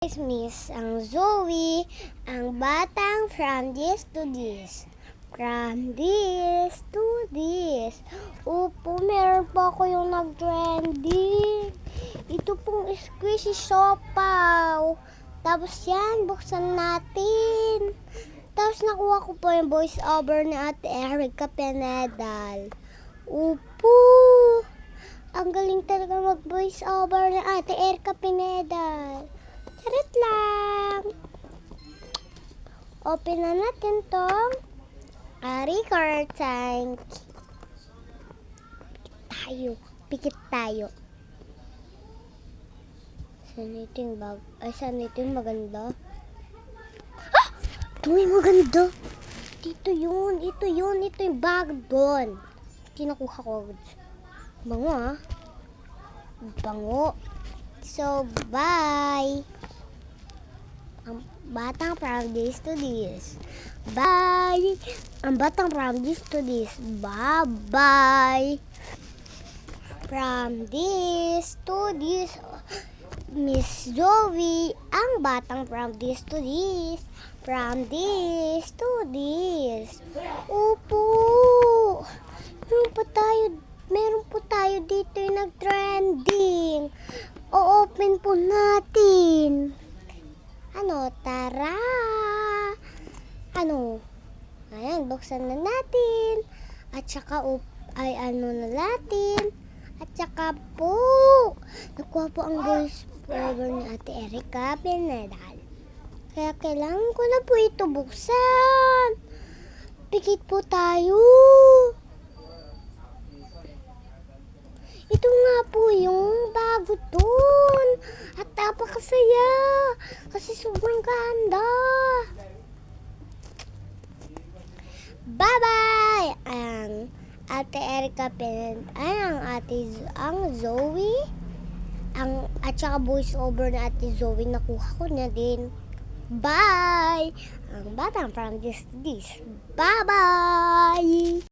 Miss ang Zoe, ang batang from this to this. From this to this. Opo, meron pa ako yung nag-trending. Ito pong squishy sopaw. Tapos yan, buksan natin. Tapos nakuha ko po yung voice over ni Ate Erica Penedal. Opo, ang galing talaga mag-voice over ni Ate Erica Penedal. Charot lang. Open na natin tong record tank. Pikit tayo. Saan ito yung saan ito yung maganda? Ah! Ito yung maganda. Ito yung bag doon. Kinukuha ko. Bango ah. Bango. So, bye. Ang batang from this to this. Bye. Ang batang from this to this. Bye-bye. From this to this. Miss Zoe. Ang batang from this to this. From this to this. Opo. Meron po tayo dito yung nag-trending. O-open po natin. Tara. Ayan, buksan na natin. At saka, na natin. At saka po, nakuha po ang voice over ni Ate Erica Penedal. Kaya kailangan ko na po ito buksan. Pikit po tayo. Ito nga po yung bago dun. At napakasaya. Kasi sobrang ganda. Bye-bye! Ang Ate Erica ang Zoe. At saka voice over na Ate Zoe, nakuha ko na din. Bye! Ang batang from this. Bye-bye!